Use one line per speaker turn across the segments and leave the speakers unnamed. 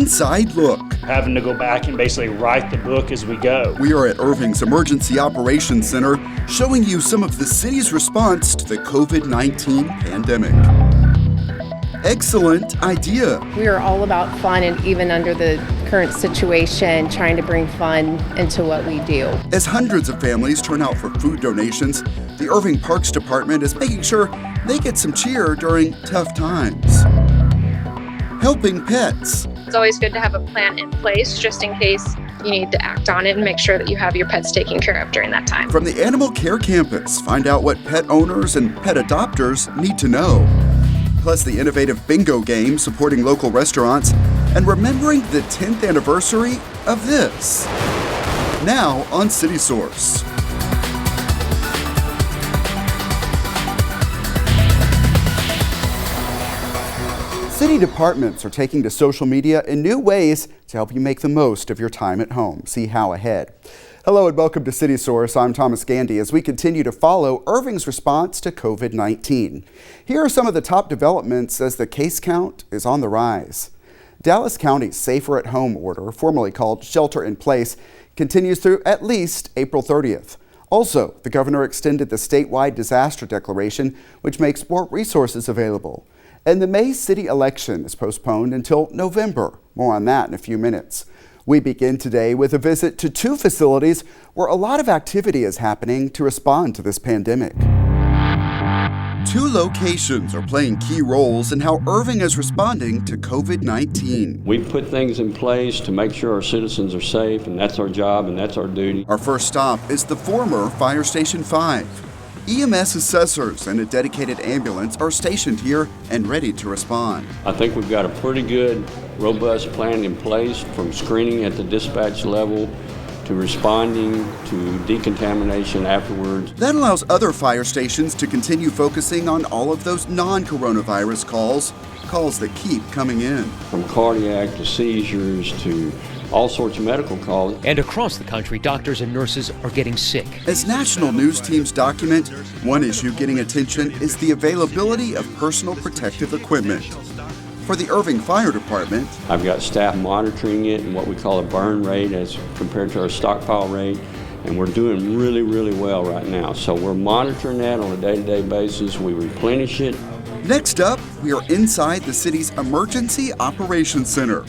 inside look.
Having to go back and basically write the book as we go.
We are at Irving's Emergency Operations Center, showing you some of the city's response to the COVID-19 pandemic. Excellent idea.
We are all about fun, and even under the current situation, trying to bring fun into what we do.
As hundreds of families turn out for food donations, the Irving Parks Department is making sure they get some cheer during tough times. Helping pets.
It's always good to have a plan in place just in case you need to act on it and make sure that you have your pets taken care of during that time.
From the Animal Care Campus, find out what pet owners and pet adopters need to know. Plus the innovative bingo game supporting local restaurants and remembering the 10th anniversary of this. Now on City Source. City departments are taking to social media in new ways to help you make the most of your time at home. See how ahead. Hello and welcome to City Source. I'm Thomas Gandy as we continue to follow Irving's response to COVID-19. Here are some of the top developments as the case count is on the rise. Dallas County's Safer at Home order, formerly called Shelter in Place, continues through at least April 30th. Also, the governor extended the statewide disaster declaration, which makes more resources available. And the May city election is postponed until November. More on that in a few minutes. We begin today with a visit to two facilities where a lot of activity is happening to respond to this pandemic. Two locations are playing key roles in how Irving is responding to COVID-19.
We've put things in place to make sure our citizens are safe, and that's our job and that's our duty.
Our first stop is the former Fire Station 5. EMS assessors and a dedicated ambulance are stationed here and ready to respond.
I think we've got a pretty good, robust plan in place from screening at the dispatch level to responding to decontamination afterwards.
That allows other fire stations to continue focusing on all of those non-coronavirus calls that keep coming in.
From cardiac to seizures to all sorts of medical calls.
And across the country, doctors and nurses are getting sick.
As national news teams document, one issue getting attention is the availability of personal protective equipment. For the Irving Fire Department,
I've got staff monitoring it and what we call a burn rate as compared to our stockpile rate, and we're doing really, really well right now. So we're monitoring that on a day-to-day basis. We replenish it.
Next up, we are inside the city's Emergency Operations Center.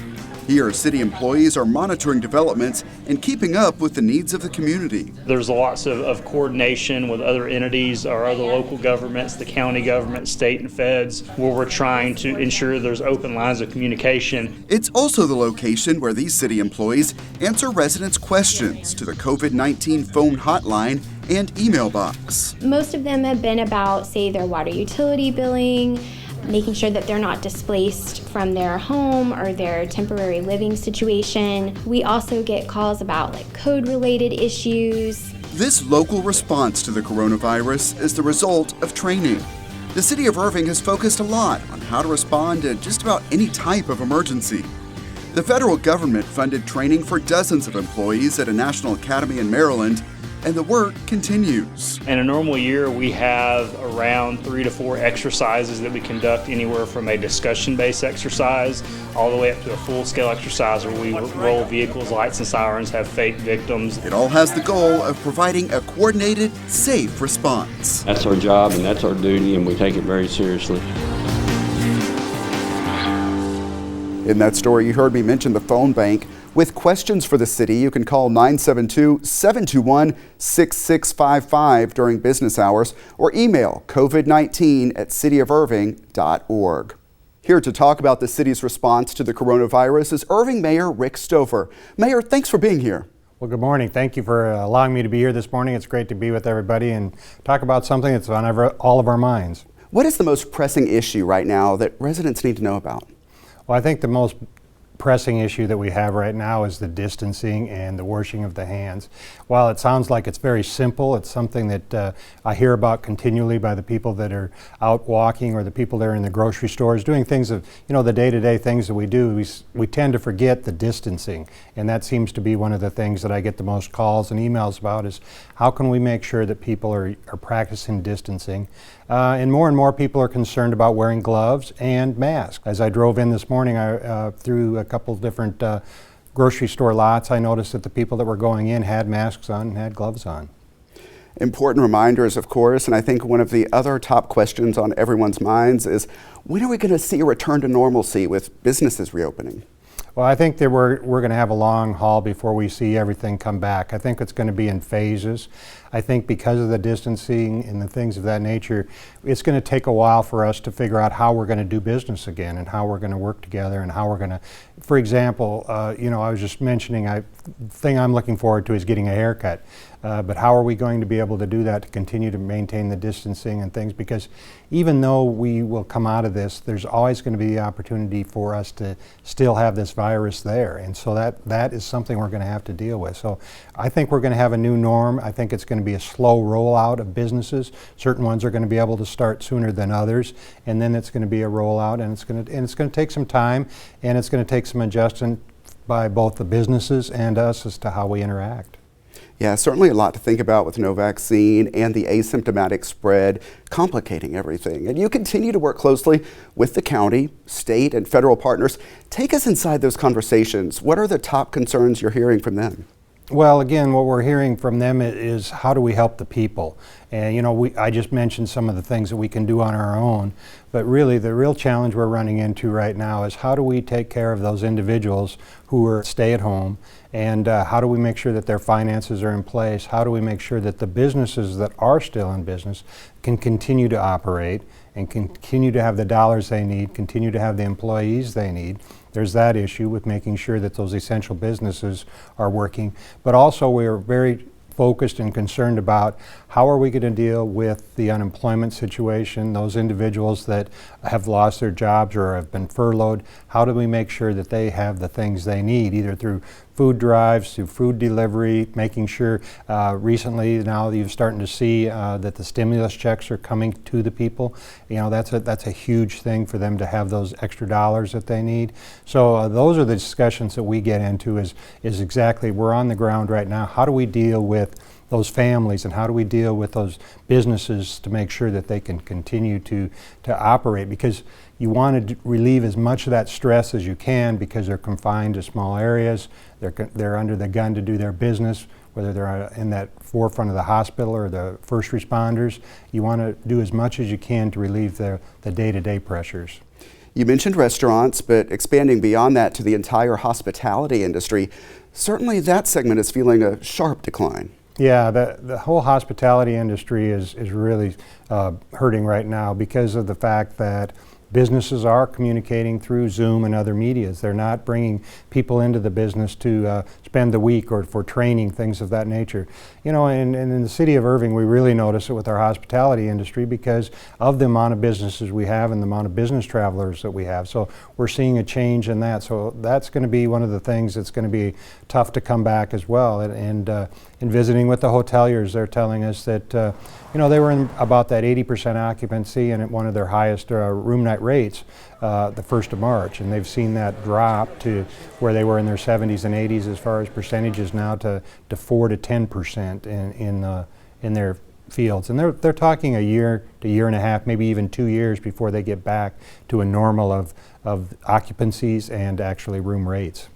Here, city employees are monitoring developments and keeping up with the needs of the community.
There's lots of coordination with other entities, our other local governments, the county government, state and feds, where we're trying to ensure there's open lines of communication.
It's also the location where these city employees answer residents' questions to the COVID-19 phone hotline and email box.
Most of them have been about, say, their water utility billing, making sure that they're not displaced from their home or their temporary living situation. We also get calls about code-related issues.
This local response to the coronavirus is the result of training. The city of Irving has focused a lot on how to respond to just about any type of emergency. The federal government funded training for dozens of employees at a national academy in Maryland, and the work continues.
In a normal year, we have around 3 to 4 exercises that we conduct, anywhere from a discussion-based exercise all the way up to a full-scale exercise where we roll vehicles, lights and sirens, have fake victims.
It all has the goal of providing a coordinated, safe response.
That's our job and that's our duty, and we take it very seriously.
In that story, you heard me mention the phone bank. With questions for the city, you can call 972-721-6655 during business hours or email covid19@cityofirving.org. Here to talk about the city's response to the coronavirus is Irving Mayor Rick Stover. Mayor, thanks for being here.
Well, good morning. Thank you for allowing me to be here this morning. It's great to be with everybody and talk about something that's on all of our minds.
What is the most pressing issue right now that residents need to know about?
Well, I think the most pressing issue that we have right now is the distancing and the washing of the hands. While it sounds like it's very simple, it's something that I hear about continually by the people that are out walking or the people that are in the grocery stores doing things of, the day-to-day things that we do. We tend to forget the distancing, and that seems to be one of the things that I get the most calls and emails about is how can we make sure that people are practicing distancing. and more people are concerned about wearing gloves and masks. As I drove in this morning through a couple different grocery store lots, I noticed that the people that were going in had masks on and had gloves on.
Important reminders, of course, and I think one of the other top questions on everyone's minds is, when are we going to see a return to normalcy with businesses reopening?
Well, I think that we're going to have a long haul before we see everything come back. I think it's going to be in phases. I think because of the distancing and the things of that nature, it's going to take a while for us to figure out how we're going to do business again and how we're going to work together and how we're going to, for example, I was just mentioning, the thing I'm looking forward to is getting a haircut. But how are we going to be able to do that to continue to maintain the distancing and things? Because even though we will come out of this, there's always going to be the opportunity for us to still have this virus there. And so that is something we're going to have to deal with. So I think we're going to have a new norm. I think it's going to be a slow rollout of businesses. Certain ones are going to be able to start sooner than others. And then it's going to be a rollout, and it's going to take some time, and it's going to take some adjustment by both the businesses and us as to how we interact.
Yeah, certainly a lot to think about with no vaccine and the asymptomatic spread complicating everything. And you continue to work closely with the county, state, and federal partners. Take us inside those conversations. What are the top concerns you're hearing from them?
Well, again, what we're hearing from them is how do we help the people? And I just mentioned some of the things that we can do on our own, but really the real challenge we're running into right now is how do we take care of those individuals who are stay at home, and how do we make sure that their finances are in place? How do we make sure that the businesses that are still in business can continue to operate and continue to have the dollars they need, continue to have the employees they need? There's that issue with making sure that those essential businesses are working. But also we're very focused and concerned about how are we going to deal with the unemployment situation, those individuals that have lost their jobs or have been furloughed. How do we make sure that they have the things they need, either through food drives, through food delivery, making sure recently now you're starting to see that the stimulus checks are coming to the people. That's a huge thing for them to have those extra dollars that they need. So those are the discussions that we get into is exactly, we're on the ground right now. How do we deal with those families, and how do we deal with those businesses to make sure that they can continue to operate? Because you want to relieve as much of that stress as you can, because they're confined to small areas, they're under the gun to do their business, whether they're in that forefront of the hospital or the first responders. You want to do as much as you can to relieve the day-to-day pressures.
You mentioned restaurants, but expanding beyond that to the entire hospitality industry, certainly that segment is feeling a sharp decline.
Yeah, the whole hospitality industry is really hurting right now because of the fact that businesses are communicating through Zoom and other medias. They're not bringing people into the business to spend the week or for training, things of that nature. And in the city of Irving, we really notice it with our hospitality industry because of the amount of businesses we have and the amount of business travelers that we have. So we're seeing a change in that. So that's going to be one of the things that's going to be tough to come back as well. And in visiting with the hoteliers, they're telling us that they were in about that 80% occupancy and at one of their highest room night rates the 1st of March, and they've seen that drop to where they were in their 70s and 80s as far as percentages now to 4 to 10% in their fields. And they're talking a year to year and a half, maybe even 2 years before they get back to a normal of occupancies and actually room rates.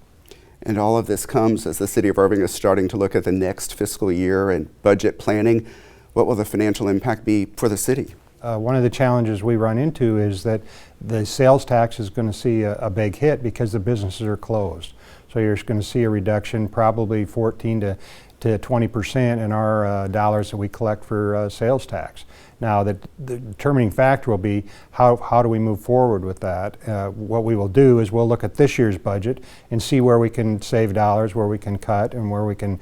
And all of this comes as the city of Irving is starting to look at the next fiscal year and budget planning. What will the financial impact be for the city?
One of the challenges we run into is that the sales tax is going to see a big hit because the businesses are closed. So you're going to see a reduction, probably 14 to 20% in our dollars that we collect for sales tax. Now, the determining factor will be how do we move forward with that. What we will do is we'll look at this year's budget and see where we can save dollars, where we can cut, and where we can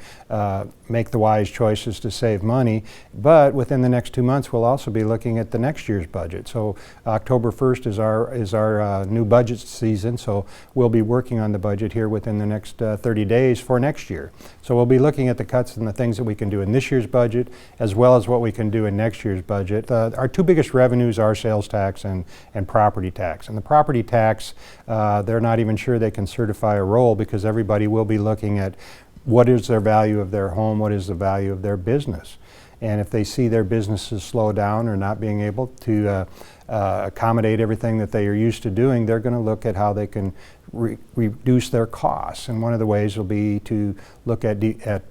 make the wise choices to save money. But within the next 2 months, we'll also be looking at the next year's budget. So October 1st is our new budget season, so we'll be working on the budget here within the next 30 days for next year. So we'll be looking at the cuts and the things that we can do in this year's budget, as well as what we can do in next year's budget. Our two biggest revenues are sales tax and property tax. And the property tax, they're not even sure they can certify a roll because everybody will be looking at what is their value of their home, what is the value of their business. And if they see their businesses slow down or not being able to accommodate everything that they are used to doing, they're going to look at how they can reduce their costs. And one of the ways will be to look at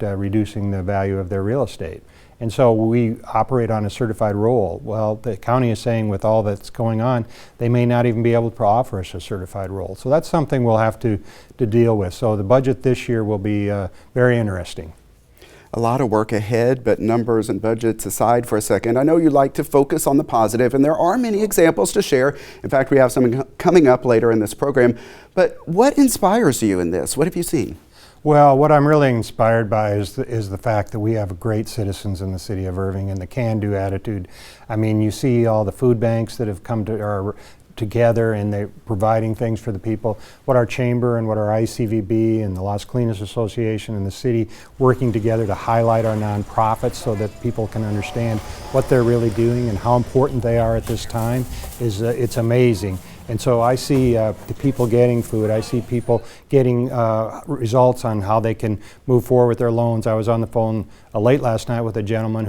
reducing the value of their real estate. And so we operate on a certified roll. Well, the county is saying with all that's going on, they may not even be able to offer us a certified roll. So that's something we'll have to deal with. So the budget this year will be very interesting.
A lot of work ahead, but numbers and budgets aside for a second, I know you like to focus on the positive, and there are many examples to share. In fact, we have some coming up later in this program. But what inspires you in this? What have you seen?
Well, what I'm really inspired by is the fact that we have great citizens in the city of Irving and the can-do attitude. I mean, you see all the food banks that have come together and they're providing things for the people. What our chamber and what our ICVB and the Las Colinas Association and the city working together to highlight our nonprofits so that people can understand what they're really doing and how important they are at this time is it's amazing. And so I see the people getting food. I see people getting results on how they can move forward with their loans. I was on the phone late last night with a gentleman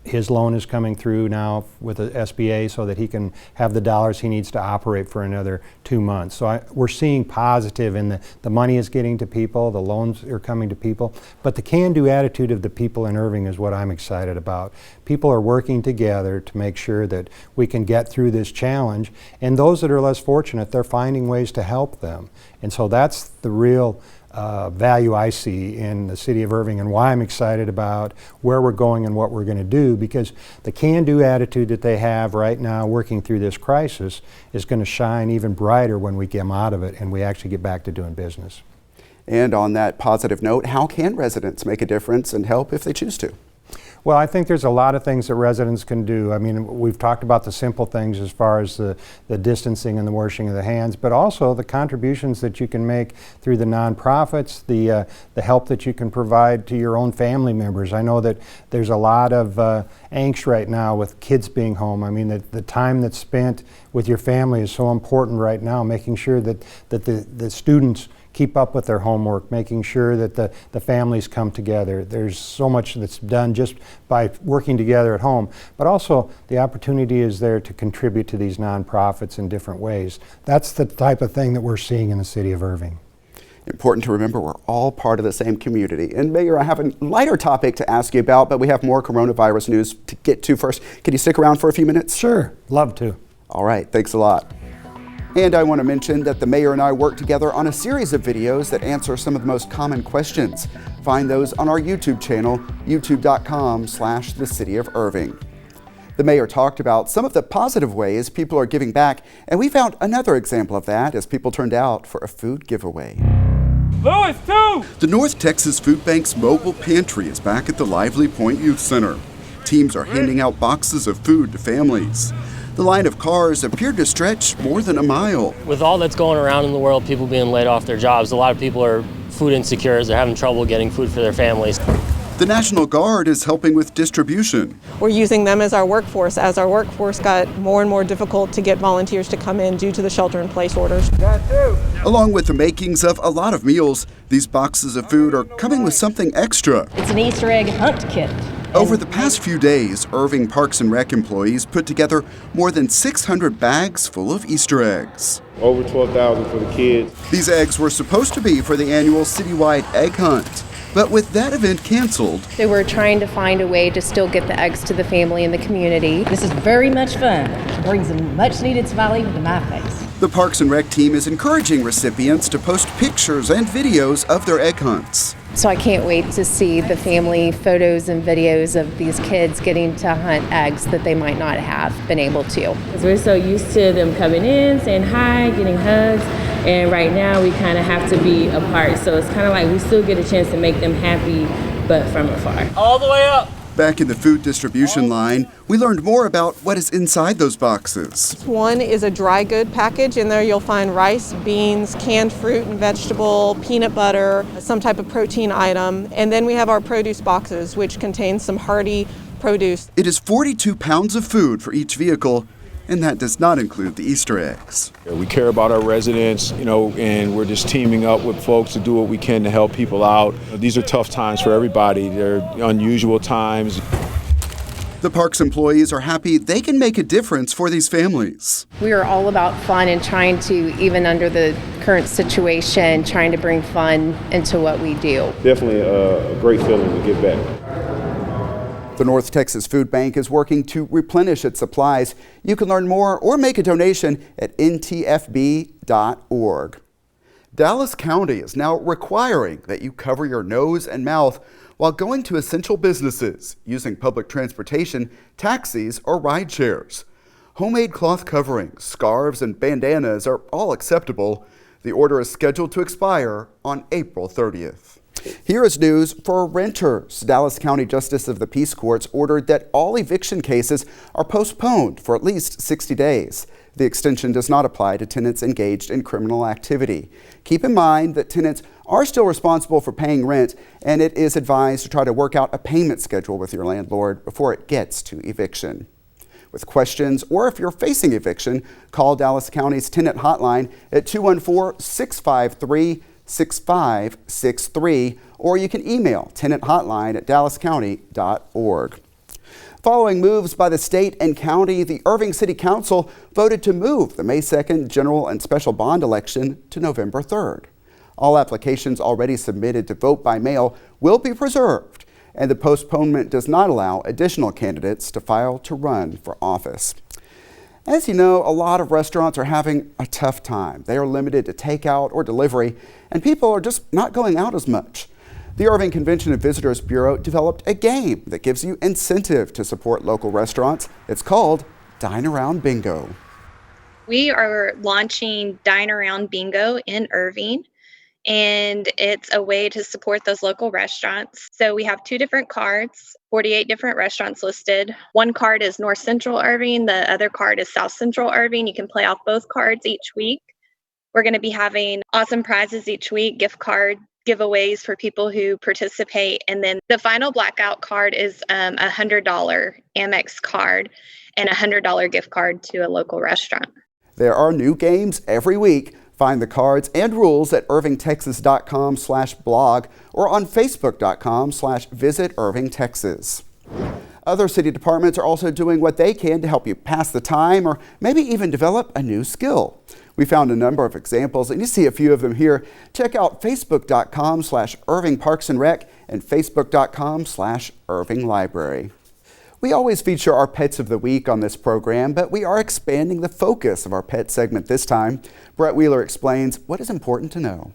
his loan is coming through now with the SBA so that he can have the dollars he needs to operate for another 2 months. So we're seeing positive in the money is getting to people, the loans are coming to people, but the can-do attitude of the people in Irving is what I'm excited about. People are working together to make sure that we can get through this challenge, and those that are less fortunate, they're finding ways to help them. And so that's the real value I see in the city of Irving and why I'm excited about where we're going and what we're going to do, because the can-do attitude that they have right now working through this crisis is going to shine even brighter when we come out of it and we actually get back to doing business.
And on that positive note, how can residents make a difference and help if they choose to?
Well, I think there's a lot of things that residents can do. I mean, we've talked about the simple things as far as the distancing and the washing of the hands, but also the contributions that you can make through the nonprofits, the help that you can provide to your own family members. I know that there's a lot of angst right now with kids being home. I mean, the time that's spent with your family is so important right now, making sure that the students keep up with their homework, making sure that the families come together. There's so much that's done just by working together at home, but also the opportunity is there to contribute to these nonprofits in different ways. That's the type of thing that we're seeing in the city of Irving.
Important to remember we're all part of the same community. And Mayor, I have a lighter topic to ask you about, but we have more coronavirus news to get to first. Can you stick around for a few minutes?
Sure, love to.
All right, thanks a lot. And I want to mention that the mayor and I work together on a series of videos that answer some of the most common questions. Find those on our YouTube channel, youtube.com/The City of Irving. The mayor talked about some of the positive ways people are giving back, and we found another example of that as people turned out for a food giveaway.
Louis, too!
The North Texas Food Bank's mobile pantry is back at the Lively Point Youth Center. Teams are handing out boxes of food to families. The line of cars appeared to stretch more than a mile.
With all that's going around in the world, people being laid off their jobs, a lot of people are food insecure as they're having trouble getting food for their families.
The National Guard is helping with distribution.
We're using them as our workforce got more and more difficult to get volunteers to come in due to the shelter-in-place orders.
Along with the makings of a lot of meals, these boxes of food are coming with something extra.
It's an Easter egg hunt kit.
Over the past few days, Irving Parks and Rec employees put together more than 600 bags full of Easter eggs.
Over 12,000 for the kids.
These eggs were supposed to be for the annual citywide egg hunt. But with that event canceled,
they were trying to find a way to still get the eggs to the family and the community.
This is very much fun. It brings a much needed smile even to my face.
The Parks and Rec team is encouraging recipients to post pictures and videos of their egg hunts.
So I can't wait to see the family photos and videos of these kids getting to hunt eggs that they might not have been able to.
Because we're so used to them coming in, saying hi, getting hugs, and right now we kind of have to be apart. So it's kind of like we still get a chance to make them happy, but from afar.
All the way up.
Back in the food distribution line, we learned more about what is inside those boxes.
One is a dry good package. In there you'll find rice, beans, canned fruit and vegetable, peanut butter, some type of protein item. And then we have our produce boxes, which contain some hearty produce.
It is 42 pounds of food for each vehicle, and that does not include the Easter eggs.
We care about our residents, and we're just teaming up with folks to do what we can to help people out. These are tough times for everybody. They're unusual times.
The park's employees are happy they can make a difference for these families.
We are all about fun and trying to, even under the current situation, trying to bring fun into what we do.
Definitely a great feeling to give back.
The North Texas Food Bank is working to replenish its supplies. You can learn more or make a donation at ntfb.org. Dallas County is now requiring that you cover your nose and mouth while going to essential businesses, using public transportation, taxis, or ride shares. Homemade cloth coverings, scarves, and bandanas are all acceptable. The order is scheduled to expire on April 30th. Here is news for renters. Dallas County Justice of the Peace Courts ordered that all eviction cases are postponed for at least 60 days. The extension does not apply to tenants engaged in criminal activity. Keep in mind that tenants are still responsible for paying rent, and it is advised to try to work out a payment schedule with your landlord before it gets to eviction. With questions or if you're facing eviction, call Dallas County's tenant hotline at 214-653-6563, or you can email tenanthotline@dallascounty.org. Following moves by the state and county, the Irving City Council voted to move the May 2nd general and special bond election to November 3rd. All applications already submitted to vote by mail will be preserved, and the postponement does not allow additional candidates to file to run for office. As you know, a lot of restaurants are having a tough time. They are limited to takeout or delivery, and people are just not going out as much. The Irving Convention and Visitors Bureau developed a game that gives you incentive to support local restaurants. It's called Dine Around Bingo.
We are launching Dine Around Bingo in Irving, and it's a way to support those local restaurants. So we have 2 different cards, 48 different restaurants listed. One card is North Central Irving, the other card is South Central Irving. You can play off both cards each week. We're going to be having awesome prizes each week, gift card giveaways for people who participate. And then the final blackout card is a $100 Amex card and a $100 gift card to a local restaurant.
There are new games every week. Find the cards and rules at irvingtexas.com/blog or on facebook.com/visit Irving, Texas. Other city departments are also doing what they can to help you pass the time or maybe even develop a new skill. We found a number of examples, and you see a few of them here. Check out facebook.com/Irving Parks and Rec and facebook.com/Irving Library. We always feature our pets of the week on this program, but we are expanding the focus of our pet segment this time. Brett Wheeler explains what is important to know.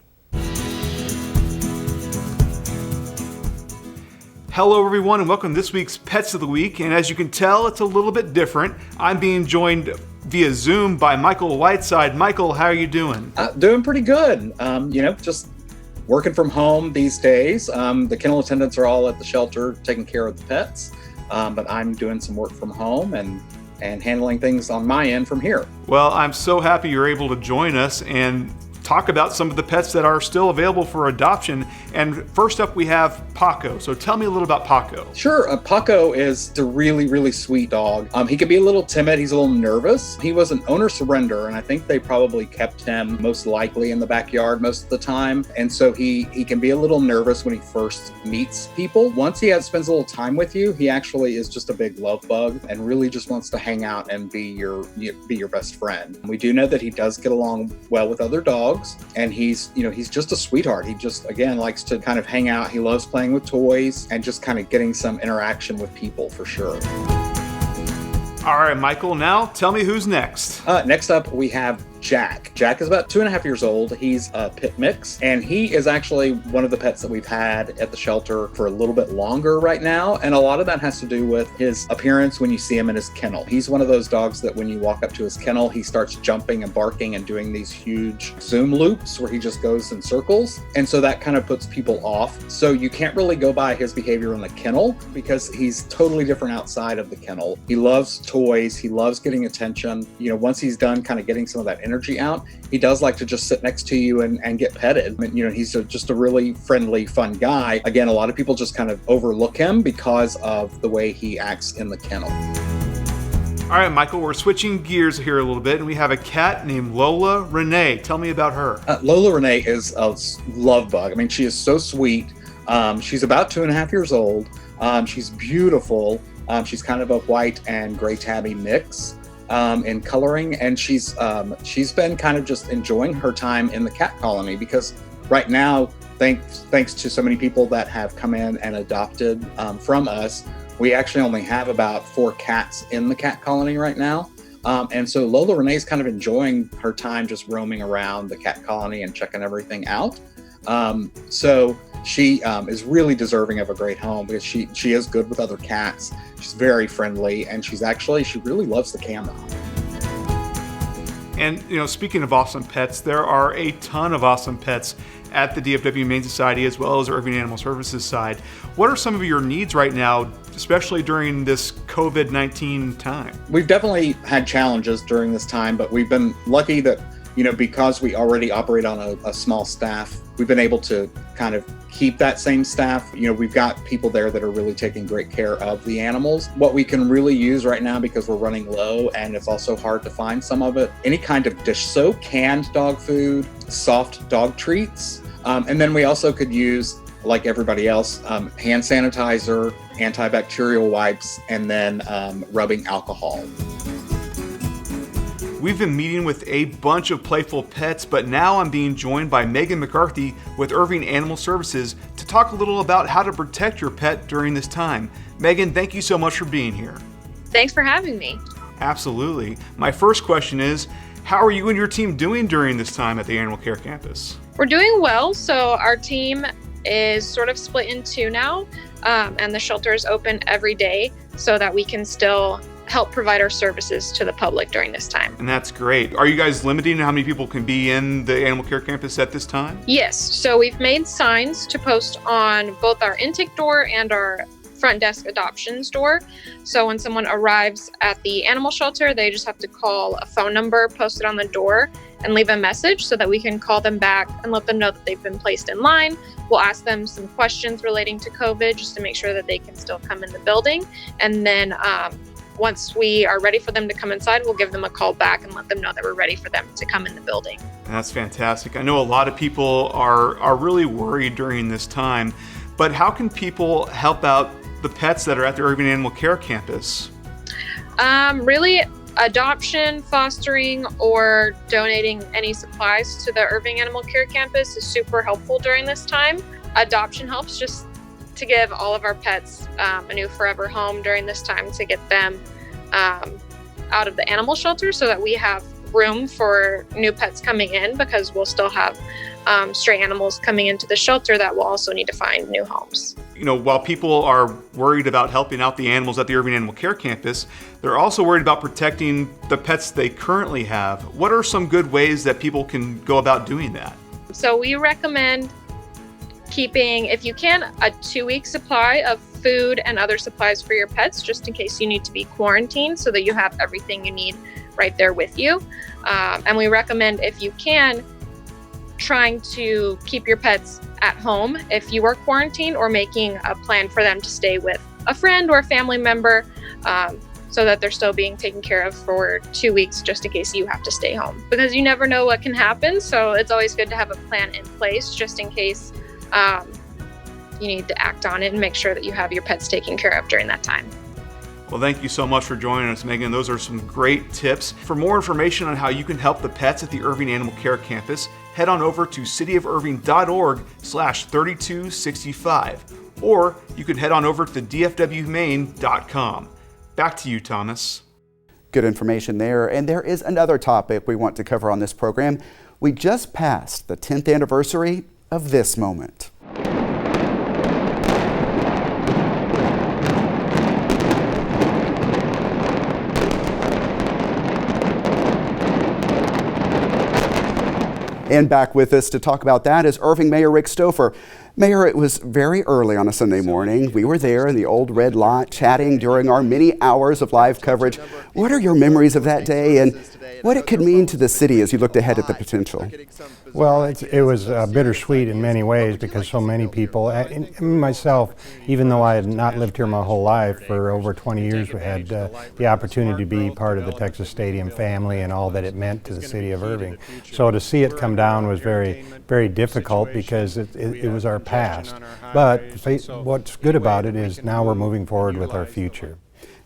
Hello everyone and welcome to this week's Pets of the Week, and as you can tell, it's a little bit different. I'm being joined via Zoom by Michael Whiteside. Michael, how are you doing?
Doing pretty good. Just working from home these days. The kennel attendants are all at the shelter taking care of the pets, but I'm doing some work from home and handling things on my end from here.
Well, I'm so happy you're able to join us and talk about some of the pets that are still available for adoption. And first up, we have Paco. So tell me a little about Paco.
Sure. Paco is a really, really sweet dog. He can be a little timid. He's a little nervous. He was an owner surrender, and I think they probably kept him most likely in the backyard most of the time. And so he can be a little nervous when he first meets people. Once he spends a little time with you, he actually is just a big love bug and really just wants to hang out and be your best friend. We do know that he does get along well with other dogs. And he's just a sweetheart. He just, again, likes to kind of hang out. He loves playing with toys and just kind of getting some interaction with people for sure.
All right, Michael, now tell me who's next.
Next up, we have Jack. Jack is about 2.5 years old. He's a pit mix, and he is actually one of the pets that we've had at the shelter for a little bit longer right now. And a lot of that has to do with his appearance when you see him in his kennel. He's one of those dogs that when you walk up to his kennel, he starts jumping and barking and doing these huge zoom loops where he just goes in circles. And so that kind of puts people off. So you can't really go by his behavior in the kennel because he's totally different outside of the kennel. He loves toys. He loves getting attention. Once he's done kind of getting some of that energy out, he does like to just sit next to you and get petted. He's just a really friendly, fun guy. Again, a lot of people just kind of overlook him because of the way he acts in the kennel.
All right, Michael, we're switching gears here a little bit, and we have a cat named Lola Renee. Tell me about her.
Lola Renee is a love bug. She is so sweet. She's about 2.5 years old. She's beautiful. She's kind of a white and gray tabby mix in coloring, and she's been kind of just enjoying her time in the cat colony, because right now, thanks to so many people that have come in and adopted from us, we actually only have about 4 cats in the cat colony right now. And so Lola Renee's kind of enjoying her time just roaming around the cat colony and checking everything out. So she is really deserving of a great home, because she is good with other cats. She's very friendly, and she really loves the camera.
And speaking of awesome pets, there are a ton of awesome pets at the DFW Humane Society, as well as Irving Animal Services side. What are some of your needs right now, especially during this COVID-19 time?
We've definitely had challenges during this time, but we've been lucky that, because we already operate on a small staff, we've been able to kind of keep that same staff. We've got people there that are really taking great care of the animals. What we can really use right now, because we're running low and it's also hard to find some of it, any kind of dish soap, canned dog food, soft dog treats. And then we also could use, like everybody else, hand sanitizer, antibacterial wipes, and then rubbing alcohol.
We've been meeting with a bunch of playful pets, but now I'm being joined by Meghan McCarthy with Irving Animal Services to talk a little about how to protect your pet during this time. Meghan, thank you so much for being here.
Thanks for having me.
Absolutely. My first question is, how are you and your team doing during this time at the Animal Care Campus?
We're doing well. So our team is sort of split in 2 now, and the shelter is open every day so that we can still help provide our services to the public during this time.
And that's great. Are you guys limiting how many people can be in the Animal Care Campus at this time?
Yes. So we've made signs to post on both our intake door and our front desk adoptions door. So when someone arrives at the animal shelter, they just have to call a phone number posted on the door and leave a message so that we can call them back and let them know that they've been placed in line. We'll ask them some questions relating to COVID just to make sure that they can still come in the building. And then once we are ready for them to come inside, we'll give them a call back and let them know that we're ready for them to come in the building.
That's fantastic. I know a lot of people are really worried during this time, but how can people help out the pets that are at the Irving Animal Care Campus?
Really, adoption, fostering, or donating any supplies to the Irving Animal Care Campus is super helpful during this time. Adoption helps just to give all of our pets a new forever home during this time, to get them out of the animal shelter so that we have room for new pets coming in, because we'll still have stray animals coming into the shelter that will also need to find new homes.
While people are worried about helping out the animals at the Irving Animal Care Campus, they're also worried about protecting the pets they currently have. What are some good ways that people can go about doing that?
So we recommend keeping, if you can, a 2-week supply of food and other supplies for your pets, just in case you need to be quarantined, so that you have everything you need right there with you. And we recommend, if you can, trying to keep your pets at home if you are quarantined, or making a plan for them to stay with a friend or a family member, so that they're still being taken care of for 2 weeks, just in case you have to stay home, because you never know what can happen. So it's always good to have a plan in place, just in case you need to act on it and make sure that you have your pets taken care of during that time.
Well, thank you so much for joining us, Meghan. Those are some great tips. For more information on how you can help the pets at the Irving Animal Care Campus, head on over to cityofirving.org/3265, or you can head on over to dfwhumane.com. Back to you, Thomas.
Good information there. And there is another topic we want to cover on this program. We just passed the 10th anniversary of this moment. And back with us to talk about that is Irving Mayor Rick Stouffer. Mayor, it was very early on a Sunday morning. We were there in the old red lot chatting during our many hours of live coverage. What are your memories of that day and what it could mean to the city as you looked ahead at the potential?
Well, it was bittersweet in many ways, because so many people, and myself, even though I had not lived here my whole life, for over 20 years we had the opportunity to be part of the Texas Stadium family and all that it meant to the city of Irving. So to see it come down was very, very difficult, because it was our past. But what's good about it is now we're moving forward with our future.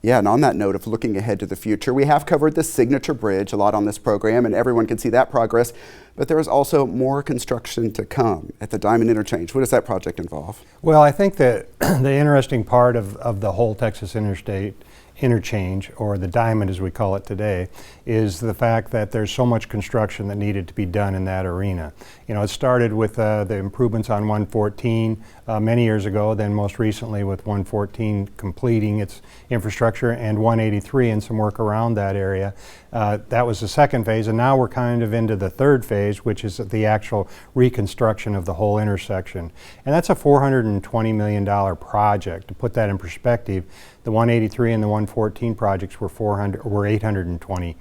Yeah, and on that note of looking ahead to the future, we have covered the Signature Bridge a lot on this program, and everyone can see that progress. But there is also more construction to come at the Diamond Interchange. What does that project involve?
Well, I think that the interesting part of the whole Texas Interstate Interchange, or the Diamond as we call it today, is the fact that there's so much construction that needed to be done in that arena. You know, it started with the improvements on 114 many years ago, then most recently with 114 completing its infrastructure, and 183 and some work around that area. That was the second phase, and now we're kind of into the third phase, which is the actual reconstruction of the whole intersection. And that's a $420 million project. To put that in perspective, the 183 and the 114 projects were $820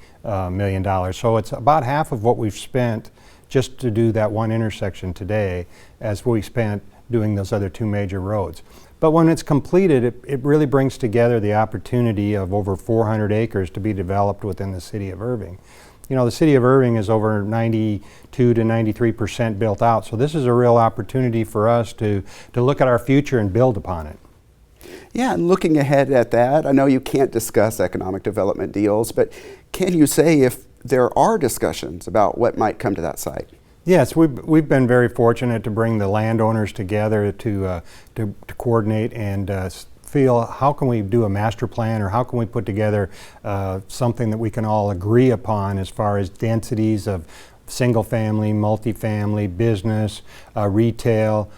million. So it's about half of what we've spent just to do that one intersection today as we spent doing those other two major roads. But when it's completed, it really brings together the opportunity of over 400 acres to be developed within the city of Irving. You know, the city of Irving is over 92 to 93% built out, so this is a real opportunity for us to look at our future and build upon it.
Yeah, and looking ahead at that, I know you can't discuss economic development deals, but can you say if there are discussions about what might come to that site?
Yes, we've been very fortunate to bring the landowners together to coordinate and feel how can we do a master plan, or how can we put together something that we can all agree upon as far as densities of single family, multifamily, business, retail,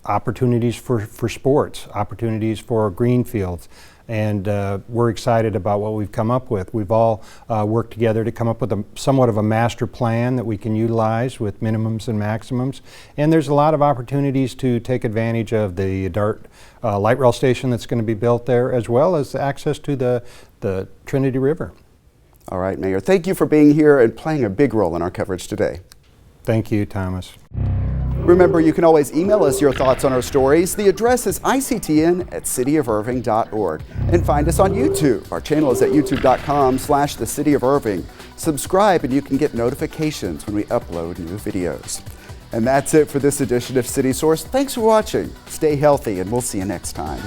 opportunities for sports, opportunities for green fields. And we're excited about what we've come up with. We've all worked together to come up with somewhat of a master plan that we can utilize with minimums and maximums. And there's a lot of opportunities to take advantage of the DART light rail station that's going to be built there, as well as access to the Trinity River.
All right, Mayor, thank you for being here and playing a big role in our coverage today.
Thank you, Thomas.
Remember, you can always email us your thoughts on our stories. The address is ictn@cityofirving.org. And find us on YouTube. Our channel is at youtube.com/thecityofirving. Subscribe and you can get notifications when we upload new videos. And that's it for this edition of City Source. Thanks for watching. Stay healthy and we'll see you next time.